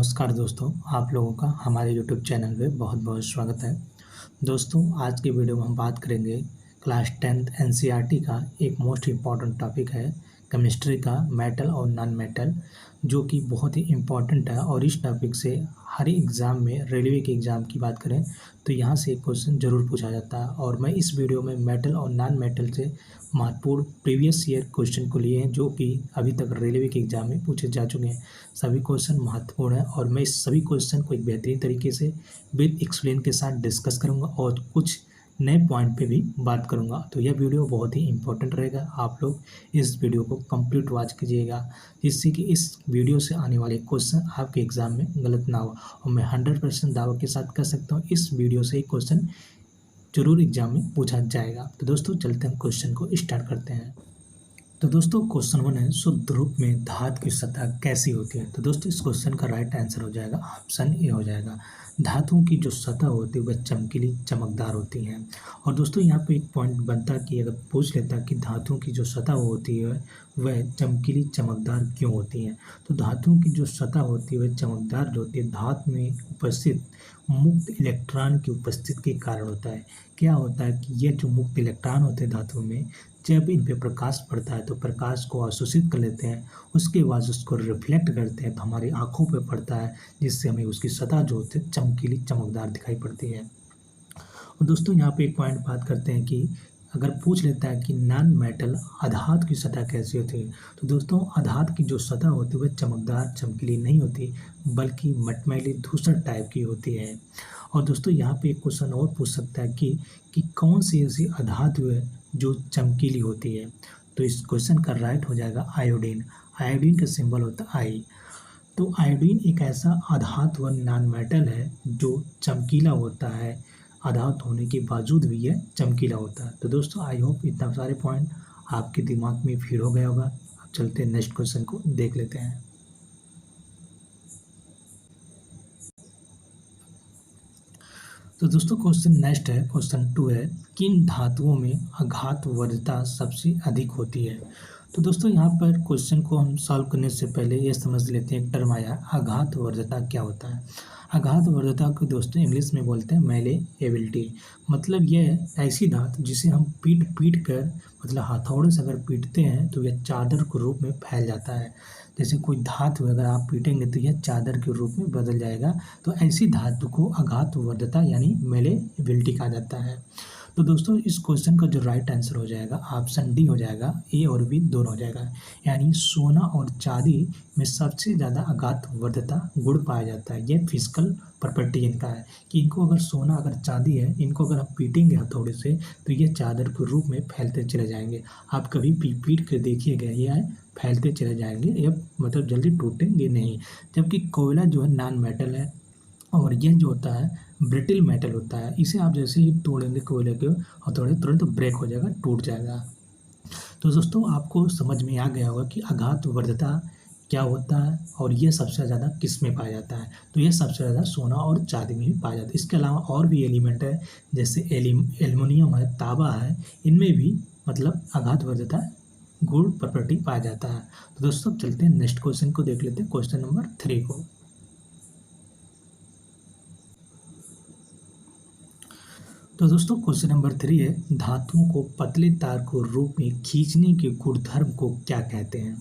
नमस्कार दोस्तों, आप लोगों का हमारे यूट्यूब चैनल पे बहुत-बहुत स्वागत है। दोस्तों, आज की वीडियो में हम बात करेंगे क्लास 10th एनसीईआरटी का एक मोस्ट इम्पॉर्टेंट टॉपिक है केमिस्ट्री का मेटल और नॉन मेटल, जो कि बहुत ही इम्पॉर्टेंट है और इस टॉपिक से हर एग्ज़ाम में रेलवे के एग्ज़ाम की बात करें तो यहाँ से एक क्वेश्चन ज़रूर पूछा जाता है। और मैं इस वीडियो में मेटल और नॉन मेटल से महत्वपूर्ण प्रीवियस ईयर क्वेश्चन को लिए हैं, जो कि अभी तक रेलवे के एग्ज़ाम में पूछे जा चुके हैं। सभी क्वेश्चन महत्वपूर्ण है और मैं इस सभी क्वेश्चन को एक बेहतरीन तरीके से विद एक्सप्लेन के साथ डिस्कस करूंगा और कुछ नए पॉइंट पे भी बात करूंगा। तो यह वीडियो बहुत ही इंपॉर्टेंट रहेगा, आप लोग इस वीडियो को कंप्लीट वॉच कीजिएगा, जिससे कि इस वीडियो से आने वाले क्वेश्चन आपके एग्ज़ाम में गलत ना हो। और मैं 100% दावा के साथ कह सकता हूँ इस वीडियो से एक क्वेश्चन जरूर एग्जाम में पूछा जाएगा। तो दोस्तों, चलते हैं क्वेश्चन को स्टार्ट करते हैं। तो दोस्तों, क्वेश्चन 1 है, शुद्ध रूप में धातु की सतह कैसी होती है। तो दोस्तों, इस क्वेश्चन का राइट आंसर हो जाएगा ऑप्शन ए हो जाएगा। धातुओं की जो सतह होती है वह चमकीली चमकदार होती है। और दोस्तों, यहाँ पे एक पॉइंट बनता कि अगर पूछ लेता कि धातुओं की जो सतह होती है वह चमकीली चमकदार क्यों होती है, तो धातुओं की जो सतह होती है वह चमकदार जो होती है धातु में उपस्थित मुक्त इलेक्ट्रॉन की उपस्थिति के कारण होता है। क्या होता है कि ये जो मुक्त इलेक्ट्रॉन होते हैं धातु में, जब इन पे प्रकाश पड़ता है तो प्रकाश को अवशोषित कर लेते हैं, उसके बाद उसको रिफ्लेक्ट करते हैं तो हमारी आंखों पे पड़ता है, जिससे हमें उसकी सतह जो होती है चमकीली चमकदार दिखाई पड़ती है। और दोस्तों, यहाँ पे एक पॉइंट बात करते हैं कि अगर पूछ लेता है कि नॉन मेटल अधातु की सतह कैसी होती है, तो दोस्तों अधातु की जो सतह होती है वह चमकदार चमकीली नहीं होती, बल्कि मटमैली धूसर टाइप की होती है। और दोस्तों, यहाँ पे एक क्वेश्चन और पूछ सकता है कि कौन सी ऐसी अधातु है जो चमकीली होती है, तो इस क्वेश्चन का राइट हो जाएगा आयोडीन। आयोडीन का सिंबल होता है आई। तो आयोडीन एक ऐसा अधातु व नॉन मेटल है जो चमकीला होता है, अधातु होने के बावजूद भी यह चमकीला होता है। तो दोस्तों, आई होप इतना सारे पॉइंट आपके दिमाग में फिर हो गया होगा। अब चलते हैं नेक्स्ट क्वेश्चन को देख लेते हैं। तो दोस्तों, क्वेश्चन नेक्स्ट है, क्वेश्चन 2 है, किन धातुओं में आघात वर्धता सबसे अधिक होती है। तो दोस्तों, यहाँ पर क्वेश्चन को हम सॉल्व करने से पहले ये समझ लेते हैं, एक टर्म आया आघात वर्धता क्या होता है। आघात वर्धता को दोस्तों इंग्लिश में बोलते हैं मैलेएबिलिटी। मतलब यह ऐसी धातु जिसे हम पीट कर, मतलब हथौड़े से अगर पीटते हैं तो यह चादर के रूप में फैल जाता है। जैसे कोई धातु अगर आप पीटेंगे तो यह चादर के रूप में बदल जाएगा, तो ऐसी धातु को आघात वर्धता यानी मैलेएबिलिटी कहा जाता है। तो दोस्तों, इस क्वेश्चन का जो राइट आंसर हो जाएगा ऑप्शन डी हो जाएगा, ए और बी दोनों हो जाएगा। यानी सोना और चांदी में सबसे ज़्यादा आघात वर्धता गुण पाया जाता है। यह फिजिकल प्रॉपर्टी इनका है कि इनको अगर सोना अगर चांदी है, इनको अगर आप पीटेंगे हथौड़े से तो ये चादर के रूप में फैलते चले जाएंगे। आप कभी पीट कर देखिएगा, यह फैलते चले जाएंगे, ये मतलब जल्दी टूटेंगे नहीं। जबकि कोयला जो है नॉन मेटल है और यह जो होता है ब्रिटल मेटल होता है, इसे आप जैसे ही तोड़ेंगे कोयले के हथौड़े तुरंत ब्रेक हो जाएगा, टूट जाएगा। तो दोस्तों, आपको समझ में आ गया होगा कि आघात वर्धता क्या होता है और यह सबसे ज़्यादा किस में पाया जाता है। तो यह सबसे ज़्यादा सोना और चांदी में भी पाया जाता है। इसके अलावा और भी एलिमेंट है, जैसे एल्युमिनियम है, तांबा है, इनमें भी मतलब आघात वर्धता गुण प्रॉपर्टी पाया जाता है। तो दोस्तों, चलते हैं नेक्स्ट क्वेश्चन को देख लेते हैं, क्वेश्चन नंबर 3 को। तो दोस्तों, क्वेश्चन नंबर 3 है, धातुओं को पतले तार को रूप में खींचने के गुणधर्म को क्या कहते हैं।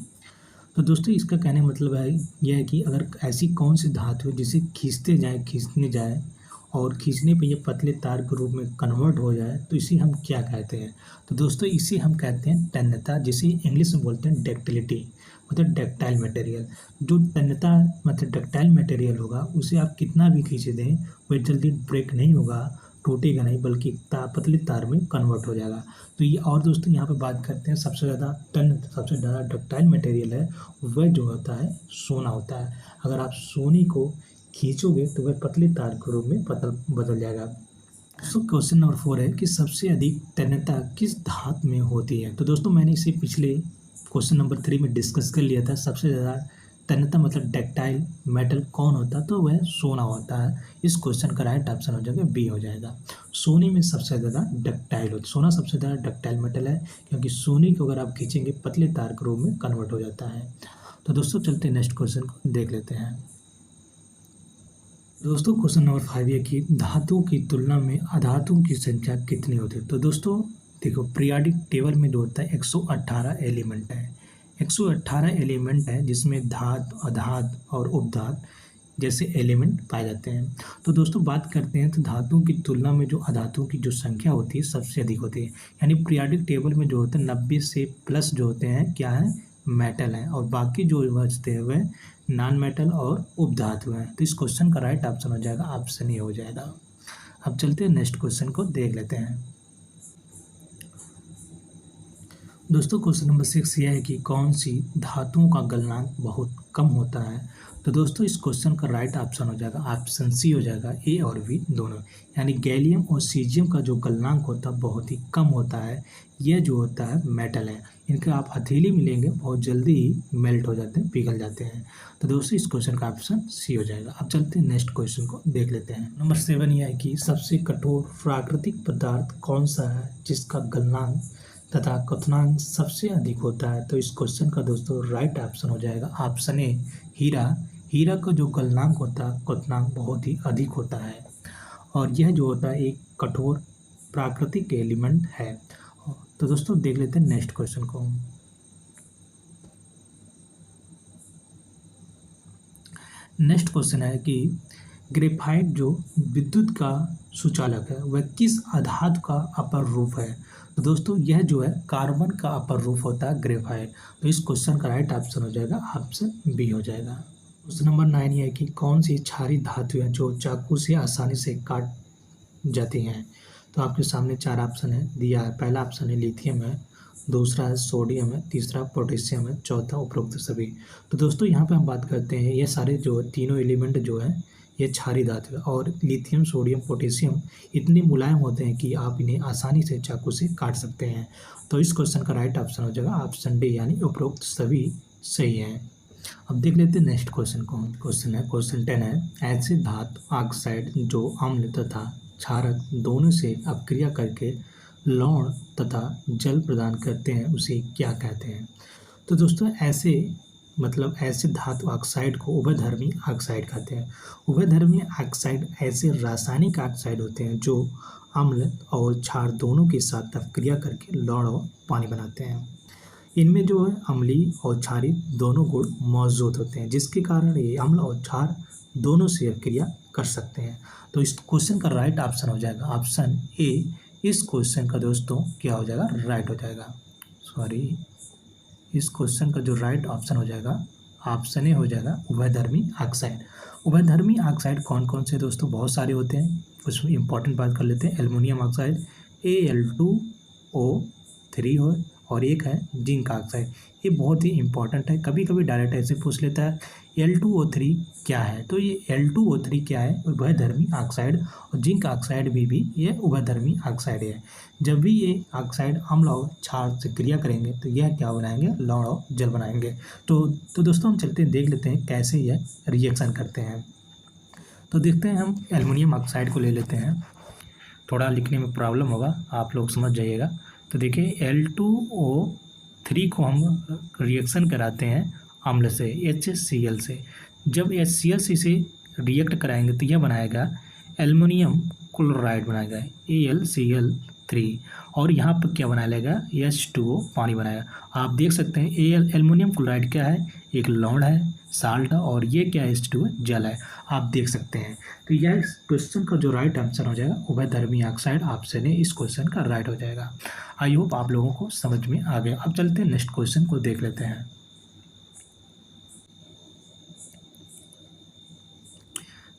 तो दोस्तों, इसका कहने का मतलब है यह है कि अगर ऐसी कौन सी धातु है जिसे खींचने जाए और खींचने पे ये पतले तार के रूप में कन्वर्ट हो जाए, तो इसे हम क्या कहते हैं। तो दोस्तों, इसे हम कहते हैं तन्यता, जिसे इंग्लिश में बोलते हैं डक्टिलिटी, मतलब डक्टाइल मटेरियल। जो तन्यता मतलब डक्टाइल मटेरियल होगा उसे आप कितना भी खींचे दें वह जल्दी ब्रेक नहीं होगा, टूटेगा नहीं, बल्कि पतले तार में कन्वर्ट हो जाएगा। तो ये, और दोस्तों यहाँ पे बात करते हैं सबसे ज़्यादा डक्टाइल मटेरियल है वह जो होता है सोना होता है। अगर आप सोने को खींचोगे तो वह पतले तार के रूप में बदल जाएगा। तो क्वेश्चन नंबर 4 है कि सबसे अधिक तन्यता किस धातु में होती है। तो दोस्तों, मैंने इसे पिछले क्वेश्चन नंबर 3 में डिस्कस कर लिया था। सबसे ज़्यादा तन्यता मतलब डक्टाइल मेटल कौन होता है, तो वह सोना होता है। इस क्वेश्चन का राइट ऑप्शन हो जाएगा बी हो जाएगा। सोने में सबसे ज़्यादा डक्टाइल होता है, सोना सबसे ज़्यादा डक्टाइल मेटल है, क्योंकि सोने को अगर आप खींचेंगे पतले तार के रूप में कन्वर्ट हो जाता है। तो दोस्तों, चलते हैं नेक्स्ट क्वेश्चन को देख लेते हैं। दोस्तों क्वेश्चन नंबर 5 है कि धातुओं की तुलना में अधातुओं की संख्या कितनी होती है। तो दोस्तों देखो, पीरियोडिक टेबल में जो होता है 118 एलिमेंट है। 118 एलिमेंट है जिसमें धात, अधात और उपधात जैसे एलिमेंट पाए जाते हैं। तो दोस्तों बात करते हैं तो धातुओं की तुलना में जो अधातुओं की जो संख्या होती है सबसे अधिक होती है। यानी पीरियोडिक टेबल में जो होते हैं 90 से प्लस जो होते हैं क्या है, मेटल है, और बाकी जो बचते हैं वह नॉन मेटल और उपधातु हैं। तो इस क्वेश्चन का राइट ऑप्शन हो जाएगा ऑप्शन ए हो जाएगा। अब चलते हैं नेक्स्ट क्वेश्चन को देख लेते हैं। दोस्तों क्वेश्चन नंबर 6 यह है कि कौन सी धातुओं का गलनांक बहुत कम होता है। तो दोस्तों इस क्वेश्चन का राइट ऑप्शन हो जाएगा ऑप्शन सी हो जाएगा, ए और बी दोनों। यानी गैलियम और सीजियम का जो गलनांक होता है बहुत ही कम होता है। यह जो होता है मेटल है, इनके आप हथेली मिलेंगे बहुत जल्दी ही मेल्ट हो जाते हैं, पिघल जाते हैं। तो दोस्तों इस क्वेश्चन का ऑप्शन सी हो जाएगा। अब चलते हैं नेक्स्ट क्वेश्चन को देख लेते हैं। नंबर 7 यह है कि सबसे कठोर प्राकृतिक पदार्थ कौन सा है जिसका गलनांक तथा क्वथनांक सबसे अधिक होता है। तो इस क्वेश्चन का दोस्तों राइट ऑप्शन हो जाएगा ऑप्शन ए, हीरा। हीरा का जो गलनांक होता है, क्वथनांक बहुत ही अधिक होता है, और यह जो होता है एक कठोर प्राकृतिक एलिमेंट है। तो दोस्तों देख लेते हैं नेक्स्ट क्वेश्चन को। नेक्स्ट क्वेश्चन है कि ग्रेफाइट जो विद्युत का सुचालक है वह किस धातु का अपर रूप है। तो दोस्तों यह जो है कार्बन का अपर रूप होता है ग्रेफाइट। तो इस क्वेश्चन का राइट ऑप्शन हो जाएगा ऑप्शन बी हो जाएगा। क्वेश्चन नंबर 9 ये है कि कौन सी क्षारीय धातु है जो चाकू से आसानी से काट जाती हैं। तो आपके सामने 4 ऑप्शन है दिया है। पहला ऑप्शन है लिथियम है, दूसरा है सोडियम है, तीसरा पोटेशियम है, चौथा उपरोक्त सभी। तो दोस्तों यहाँ पे हम बात करते हैं ये सारे जो तीनों एलिमेंट जो है ये क्षारीय धातु है, और लिथियम, सोडियम, पोटेशियम इतने मुलायम होते हैं कि आप इन्हें आसानी से चाकू से काट सकते हैं। तो इस क्वेश्चन का राइट ऑप्शन हो जाएगा ऑप्शन डी, यानी उपरोक्त सभी सही है। अब देख लेते हैं नेक्स्ट क्वेश्चन को। क्वेश्चन है क्वेश्चन 10 है, ऐसे धातु ऑक्साइड जो अम्ल तथा क्षारक दोनों से अपक्रिया करके लवण तथा जल प्रदान करते हैं उसे क्या कहते हैं। तो दोस्तों ऐसे धातु ऑक्साइड को उभयधर्मी ऑक्साइड कहते हैं। उभयधर्मी ऑक्साइड ऐसे रासायनिक ऑक्साइड होते हैं जो अम्ल और क्षार दोनों के साथ अपक्रिया करके लवण और पानी बनाते हैं। इनमें जो है अम्लीय और क्षारीय दोनों गुण मौजूद होते हैं, जिसके कारण ये अम्ल और क्षार दोनों से अपक्रिया कर सकते हैं। तो इस क्वेश्चन का राइट ऑप्शन हो जाएगा ऑप्शन ए। इस क्वेश्चन का दोस्तों क्या हो जाएगा, राइट हो जाएगा। इस क्वेश्चन का जो राइट ऑप्शन हो जाएगा ऑप्शन ए हो जाएगा उभयधर्मी ऑक्साइड। उभयधर्मी ऑक्साइड कौन कौन से दोस्तों, बहुत सारे होते हैं, उसमें इंपॉर्टेंट बात कर लेते हैं। एल्युमिनियम ऑक्साइड Al2O3 हो, और एक है जिंक ऑक्साइड। ये बहुत ही इंपॉर्टेंट है, कभी कभी डायरेक्ट ऐसे पूछ लेता है Al2O3 क्या है। तो ये Al2O3 क्या है, उभयधर्मी ऑक्साइड, और जिंक ऑक्साइड भी ये उभयधर्मी ऑक्साइड है। जब भी ये ऑक्साइड अम्ल और क्षार से क्रिया करेंगे तो यह क्या बनाएंगे, लवण और जल बनाएंगे। तो दोस्तों हम चलते हैं देख लेते हैं कैसे यह रिएक्शन करते हैं। तो देखते हैं, हम एल्युमिनियम ऑक्साइड को ले लेते हैं। थोड़ा लिखने में प्रॉब्लम होगा, आप लोग समझ जाइएगा। तो देखिए Al2O3 को हम रिएक्शन कराते हैं अम्ल से, HCl से। जब HCl से इसे रिएक्ट कराएंगे तो यह बनाएगा एल्युमिनियम क्लोराइड बनाएगा AlCl3, और यहाँ पर क्या बना लेगा, H2O पानी बनाएगा। आप देख सकते हैं एल्युमिनियम क्लोराइड क्या है, एक लवण है, साल्ट है, और ये क्या है, H2O जल है, आप देख सकते हैं। तो यह क्वेश्चन का जो राइट आंसर हो जाएगा उभयधर्मी ऑक्साइड, ऑप्शन ए इस क्वेश्चन का राइट हो जाएगा। आई होप आप लोगों को समझ में आ गया। अब चलते हैं नेक्स्ट क्वेश्चन को देख लेते हैं।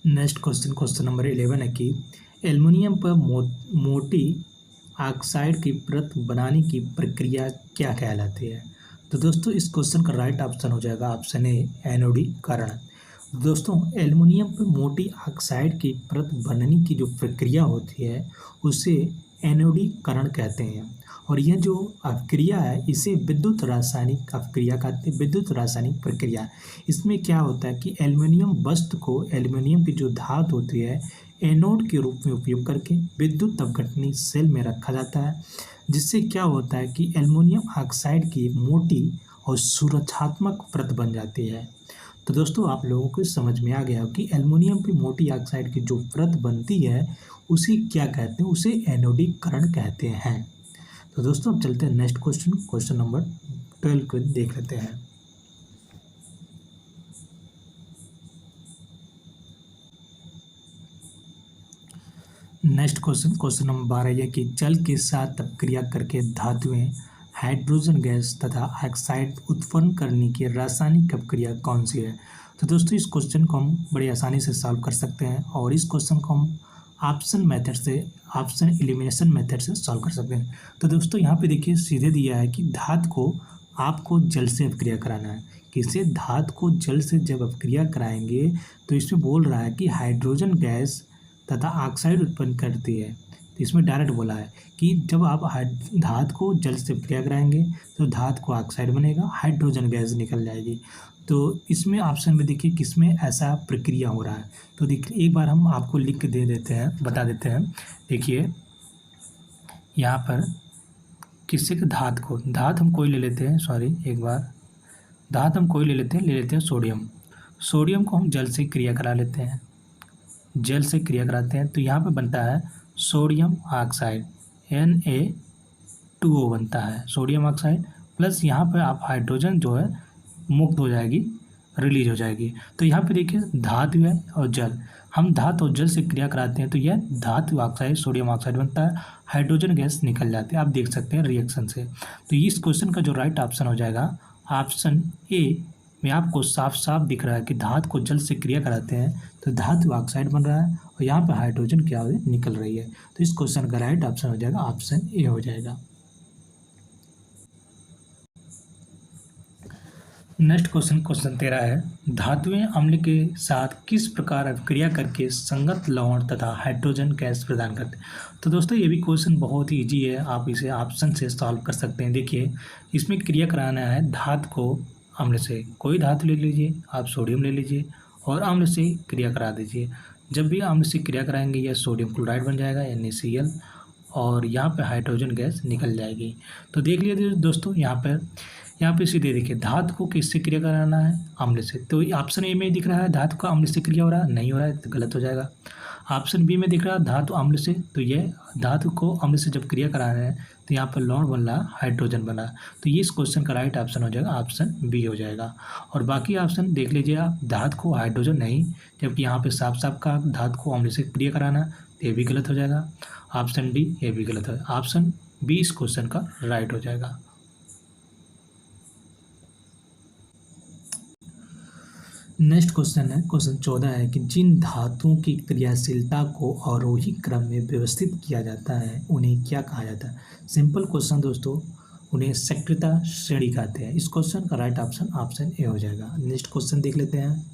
नेक्स्ट क्वेश्चन नंबर 11 है कि एल्युमिनियम पर मोटी ऑक्साइड की परत बनाने की प्रक्रिया क्या कहलाती है। तो दोस्तों इस क्वेश्चन का राइट ऑप्शन हो जाएगा ऑप्शन ए, एनोडीकरण। दोस्तों एल्युमिनियम पर मोटी ऑक्साइड की परत बनने की जो प्रक्रिया होती है उसे एनोडीकरण कहते हैं, और यह जो अपक्रिया है इसे विद्युत रासायनिक अपक्रिया कहते हैं, विद्युत रासायनिक प्रक्रिया। इसमें क्या होता है कि एल्युमिनियम वस्तु को, एल्युमिनियम की जो धातु होती है, एनोड के रूप में उपयोग करके विद्युत अपघटनी सेल में रखा जाता है, जिससे क्या होता है कि एल्युमिनियम ऑक्साइड की मोटी और सुरक्षात्मक परत बन जाती है। तो दोस्तों आप लोगों को समझ में आ गया कि एल्युमिनियम की मोटी ऑक्साइड की जो परत बनती है उसे क्या कहते हैं, उसे एनोडीकरण कहते हैं। तो दोस्तों अब चलते हैं नेक्स्ट क्वेश्चन, क्वेश्चन नंबर 12 को देख लेते हैं। नेक्स्ट क्वेश्चन, क्वेश्चन नंबर 12 यह कि जल के साथ अपक्रिया करके धातुएं हाइड्रोजन गैस तथा ऑक्साइड उत्पन्न करने की रासायनिक अपक्रिया कौन सी है। तो दोस्तों इस क्वेश्चन को हम बड़ी आसानी से सॉल्व कर सकते हैं और इस क्वेश्चन को हम ऑप्शन एलिमिनेशन मेथड से सॉल्व कर सकते हैं। तो दोस्तों यहाँ पे देखिए सीधे दिया है कि धातु को आपको जल से अपक्रिया कराना है। किसे? धातु को जल से जब अपक्रिया कराएंगे तो इसमें बोल रहा है कि हाइड्रोजन गैस तथा ऑक्साइड उत्पन्न करती है। तो इसमें डायरेक्ट बोला है कि जब आप धातु को जल से अपक्रिया कराएंगे तो धातु को ऑक्साइड बनेगा, हाइड्रोजन गैस निकल जाएगी। तो इसमें ऑप्शन में देखिए किसमें ऐसा प्रक्रिया हो रहा है। तो देखिए एक बार हम आपको लिख के दे देते हैं, बता देते हैं। देखिए यहाँ पर किसी के धातु हम कोई ले लेते हैं, एक बार धातु हम कोई ले लेते हैं सोडियम। सोडियम को हम जल से क्रिया करा लेते हैं, जल से क्रिया कराते हैं तो यहाँ पे बनता है सोडियम ऑक्साइड, Na2O बनता है सोडियम ऑक्साइड, प्लस यहाँ पे आप हाइड्रोजन जो है मुक्त हो जाएगी, रिलीज हो जाएगी। तो यहाँ पे देखिए धातु है और जल, हम धातु और जल से क्रिया कराते हैं तो यह धातु ऑक्साइड सोडियम ऑक्साइड बनता है, हाइड्रोजन गैस निकल जाती है। आप देख सकते हैं रिएक्शन से। तो इस क्वेश्चन का जो राइट ऑप्शन हो जाएगा ऑप्शन ए में आपको साफ साफ दिख रहा है कि धातु को जल से क्रिया कराते हैं तो धातु ऑक्साइड बन रहा है और यहाँ पर हाइड्रोजन क्या हो निकल रही है। तो इस क्वेश्चन का राइट ऑप्शन हो जाएगा ऑप्शन ए हो जाएगा। नेक्स्ट क्वेश्चन, क्वेश्चन 13 है धातुएं अम्ल के साथ किस प्रकार अभिक्रिया करके संगत लवण तथा हाइड्रोजन गैस प्रदान करते हैं। तो दोस्तों ये भी क्वेश्चन बहुत ही ईजी है, आप इसे ऑप्शन से सॉल्व कर सकते हैं। देखिए इसमें क्रिया कराना है धातु को अम्ल से, कोई धातु ले लीजिए, आप सोडियम ले लीजिए और अम्ल से क्रिया करा दीजिए। जब भी अम्ल से क्रिया कराएंगे यह सोडियम क्लोराइड बन जाएगा NaCl और यहाँ पे हाइड्रोजन गैस निकल जाएगी। तो देख लीजिए दोस्तों यहाँ पे सीधे देखिए धातु को किससे क्रिया कराना है? अम्ल से। तो ऑप्शन ए में दिख रहा है धातु का अम्ल से क्रिया हो रहा है, नहीं हो रहा है तो गलत हो जाएगा। ऑप्शन बी में दिख रहा है धातु अम्ल से, तो यह धातु को अम्ल से जब क्रिया करा रहे हैं तो यहाँ पर लवण बन रहा है, हाइड्रोजन बना। तो ये इस क्वेश्चन का राइट ऑप्शन हो जाएगा, ऑप्शन बी हो जाएगा। और बाकी ऑप्शन देख लीजिए आप, धातु को हाइड्रोजन नहीं, जबकि यहाँ पे साफ साफ का धातु को अम्ल से क्रिया कराना, तो ये भी गलत हो जाएगा। ऑप्शन डी ये भी गलत है, ऑप्शन बी इस क्वेश्चन का राइट हो जाएगा। नेक्स्ट क्वेश्चन है, क्वेश्चन 14 है कि जिन धातुओं की क्रियाशीलता को अवरोही क्रम में व्यवस्थित किया जाता है उन्हें क्या कहा जाता है। सिंपल क्वेश्चन दोस्तों, उन्हें सक्रियता श्रेणी कहते हैं। इस क्वेश्चन का राइट ऑप्शन ऑप्शन ए हो जाएगा। नेक्स्ट क्वेश्चन देख लेते हैं।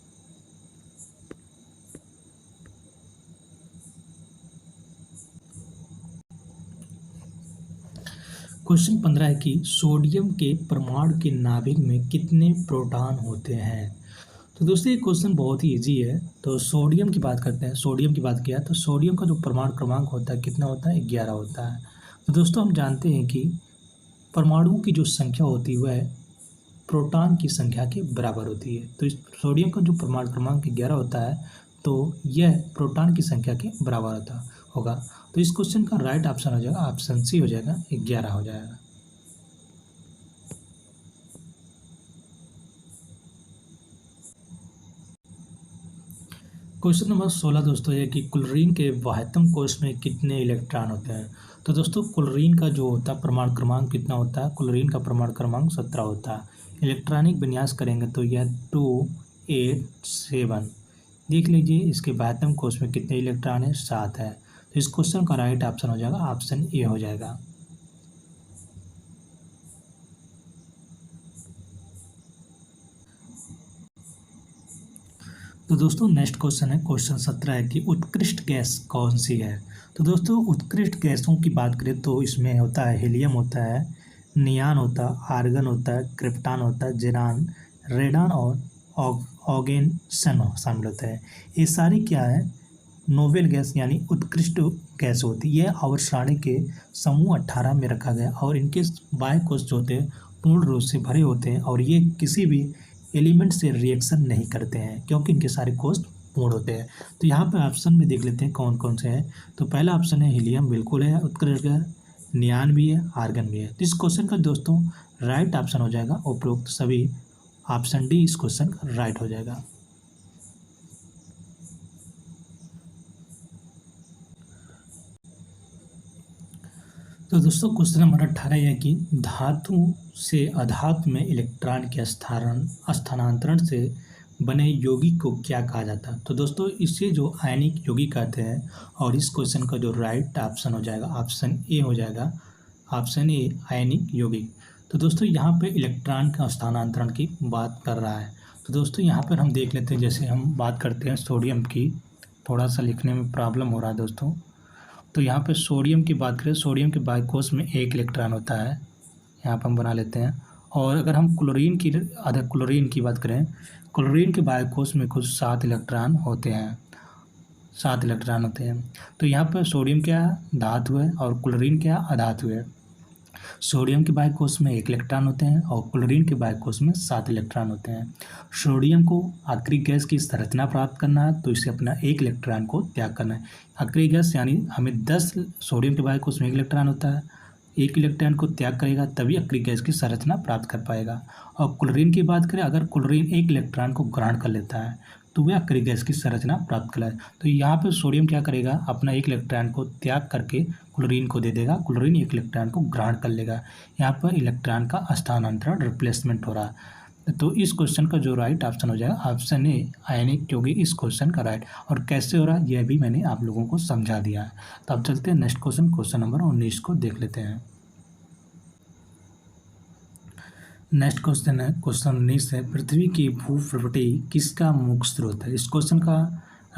क्वेश्चन 15 है कि सोडियम के परमाणु के नाभिक में कितने प्रोटॉन होते हैं। तो दोस्तों ये क्वेश्चन बहुत ही इजी है। तो सोडियम की बात करते हैं, सोडियम की बात किया तो सोडियम का जो परमाणु क्रमांक होता है कितना होता है? 11 होता है। तो दोस्तों हम जानते हैं कि परमाणुओं की जो संख्या होती है वह प्रोटॉन की संख्या के बराबर होती है। तो इस सोडियम का जो परमाणु क्रमांक 11 होता है तो यह प्रोटॉन की संख्या के बराबर होगा। तो इस क्वेश्चन का राइट ऑप्शन हो जाएगा ऑप्शन सी हो जाएगा, 11 हो जाएगा। क्वेश्चन नंबर 16 दोस्तों है कि क्लोरीन के वाह्यतम कोश में कितने इलेक्ट्रॉन होते हैं। तो दोस्तों क्लोरीन का जो होता है परमाणु क्रमांक कितना होता है? क्लोरीन का परमाणु क्रमांक 17 होता है। इलेक्ट्रॉनिक विन्यास करेंगे तो यह 287। देख लीजिए इसके वाह्यतम कोश में कितने इलेक्ट्रॉन है? 7 है। तो इस क्वेश्चन का राइट ऑप्शन हो जाएगा ऑप्शन ए हो जाएगा। तो दोस्तों नेक्स्ट क्वेश्चन है, क्वेश्चन 17 है कि उत्कृष्ट गैस कौन सी है। तो दोस्तों उत्कृष्ट गैसों की बात करें तो इसमें होता है हीलियम होता है, नियान होता है, आर्गन होता है, क्रिप्टॉन होता है, जेरान, रेडान और ऑगेन शामिल होता है। ये सारी क्या है? नोबेल गैस यानी उत्कृष्ट गैस होती है। यह आवर्त सारणी के समूह 18 में रखा गया और इनके बाह्य कोश जो होते हैं पूर्ण रूप से भरे होते हैं और ये किसी भी एलिमेंट से रिएक्शन नहीं करते हैं क्योंकि इनके सारे कोष्ठ पूर्ण होते हैं। तो यहाँ पे ऑप्शन में देख लेते हैं कौन कौन से हैं। तो पहला ऑप्शन है हीलियम, बिल्कुल है उत्कृष्ट है, नियान भी है, आर्गन भी है। तो इस क्वेश्चन का दोस्तों राइट ऑप्शन हो जाएगा उपरोक्त सभी, ऑप्शन डी इस क्वेश्चन का राइट हो जाएगा। तो दोस्तों क्वेश्चन नंबर 18 है कि धातु से अधातु में इलेक्ट्रॉन के स्थानांतरण से बने यौगिक को क्या कहा जाता है। तो दोस्तों इसे जो आयनिक यौगिक कहते हैं और इस क्वेश्चन का जो राइट ऑप्शन हो जाएगा ऑप्शन ए हो जाएगा, ऑप्शन ए आयनिक यौगिक। तो दोस्तों यहाँ पे इलेक्ट्रॉन का स्थानांतरण की बात कर रहा है। तो दोस्तों यहाँ पर हम देख लेते हैं, जैसे हम बात करते हैं सोडियम की, थोड़ा सा लिखने में प्रॉब्लम हो रहा है दोस्तों। तो यहाँ पे सोडियम की बात करें, सोडियम के बाइकोस में एक इलेक्ट्रॉन होता है, यहाँ पर हम बना लेते हैं। और अगर हम क्लोरीन की बात करें, क्लोरीन के बाइकोस में कुछ 7 इलेक्ट्रॉन होते हैं, 7 इलेक्ट्रॉन होते हैं। तो यहाँ पर सोडियम क्या धातु है और क्लोरीन क्या अधातु है। सोडियम के बाइकोस में 1 इलेक्ट्रॉन होते हैं और क्लोरीन के बाइकोस में 7 इलेक्ट्रॉन होते हैं। सोडियम को आखिरी गैस की संरचना प्राप्त करना है तो इसे अपना 1 इलेक्ट्रॉन को त्याग करना है। आखिरी गैस यानी हमें 10, सोडियम के बाइकोस में 1 इलेक्ट्रॉन होता है, 1 इलेक्ट्रॉन को त्याग करेगा तभी आखिरी गैस की संरचना प्राप्त कर पाएगा। और क्लोरीन की बात करें, अगर क्लोरीन 1 इलेक्ट्रॉन को ग्रहण कर लेता है तो वह आखिरी गैस की संरचना प्राप्त कर। तो यहाँ पर सोडियम क्या करेगा, अपना 1 इलेक्ट्रॉन को त्याग करके क्लोरीन को दे देगा, क्लोरीन 1 इलेक्ट्रॉन को ग्रहण कर लेगा। यहाँ पर इलेक्ट्रॉन का स्थानांतरण रिप्लेसमेंट हो रहा है। तो इस क्वेश्चन का जो राइट ऑप्शन हो जाएगा ऑप्शन ए आयनिक यौगिक इस क्वेश्चन का राइट। और कैसे हो रहा है यह भी मैंने आप लोगों को समझा दिया है। तो अब चलते हैं नेक्स्ट क्वेश्चन, क्वेश्चन नंबर 19 को देख लेते हैं। नेक्स्ट क्वेश्चन है क्वेश्चन 19 है, पृथ्वी की भूप्रवृत्ति किसका मुख्य स्रोत है। इस क्वेश्चन का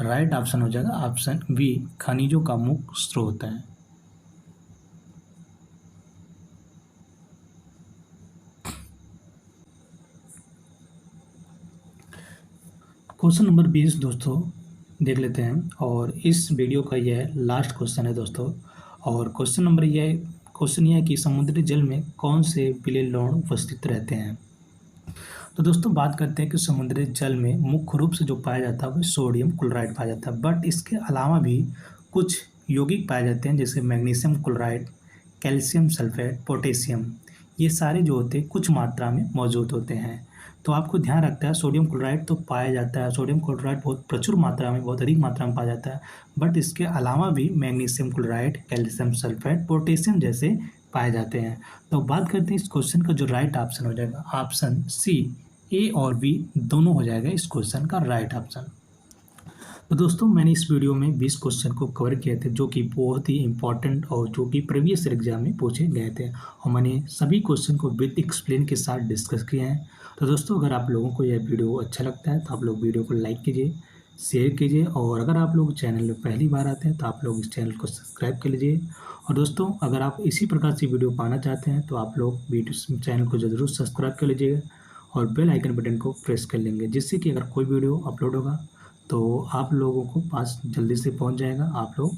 राइट ऑप्शन हो जाएगा ऑप्शन बी खनिजों का मुख्य स्रोत है। क्वेश्चन नंबर 20 दोस्तों देख लेते हैं और इस वीडियो का यह लास्ट क्वेश्चन है दोस्तों। और क्वेश्चन यह है कि समुद्री जल में कौन से विलेय लवण उपस्थित रहते हैं। तो दोस्तों बात करते हैं कि समुद्री जल में मुख्य रूप से जो पाया जाता है वह सोडियम क्लोराइड पाया जाता है, बट इसके अलावा भी कुछ यौगिक पाए जाते हैं जैसे magnesium chloride, calcium sulphate, potassium. ये सारे जो होते हैं कुछ मात्रा में मौजूद होते हैं। तो आपको ध्यान रखता है सोडियम क्लोराइड तो पाया जाता है, सोडियम क्लोराइड बहुत प्रचुर मात्रा में, बहुत अधिक मात्रा में पाया जाता है, बट इसके अलावा भी magnesium chloride, calcium sulphate, potassium जैसे पाए जाते हैं। तो बात करते हैं इस क्वेश्चन का जो राइट ऑप्शन हो जाएगा ऑप्शन सी, ए और बी दोनों हो जाएगा इस क्वेश्चन का राइट ऑप्शन। तो दोस्तों मैंने इस वीडियो में 20 क्वेश्चन को कवर किए थे जो कि बहुत ही इंपॉर्टेंट और जो कि प्रीवियस एग्जाम में पूछे गए थे, और मैंने सभी क्वेश्चन को विद एक्सप्लेन के साथ डिस्कस किए हैं। तो दोस्तों अगर आप लोगों को यह वीडियो अच्छा लगता है तो आप लोग वीडियो को लाइक कीजिए, शेयर कीजिए, और अगर आप लोग चैनल में पहली बार आते हैं तो आप लोग इस चैनल को सब्सक्राइब कर लीजिए। और दोस्तों अगर आप इसी प्रकार से वीडियो पाना चाहते हैं तो आप लोग चैनल को ज़रूर सब्सक्राइब कर लीजिएगा और बेल आइकन बटन को प्रेस कर लेंगे, जिससे कि अगर कोई वीडियो अपलोड होगा तो आप लोगों को पास जल्दी से पहुंच जाएगा, आप लोग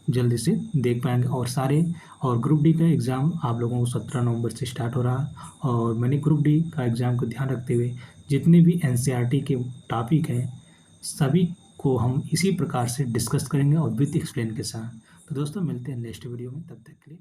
जल्दी से देख पाएंगे। और ग्रुप डी का एग्ज़ाम आप लोगों को 17 नवंबर से स्टार्ट हो रहा है, और मैंने ग्रुप डी का एग्ज़ाम को ध्यान रखते हुए जितने भी एनसीईआरटी के टॉपिक हैं सभी को हम इसी प्रकार से डिस्कस करेंगे और विद एक्सप्लेन के साथ। तो दोस्तों मिलते हैं नेक्स्ट वीडियो में, तब तक के लिए।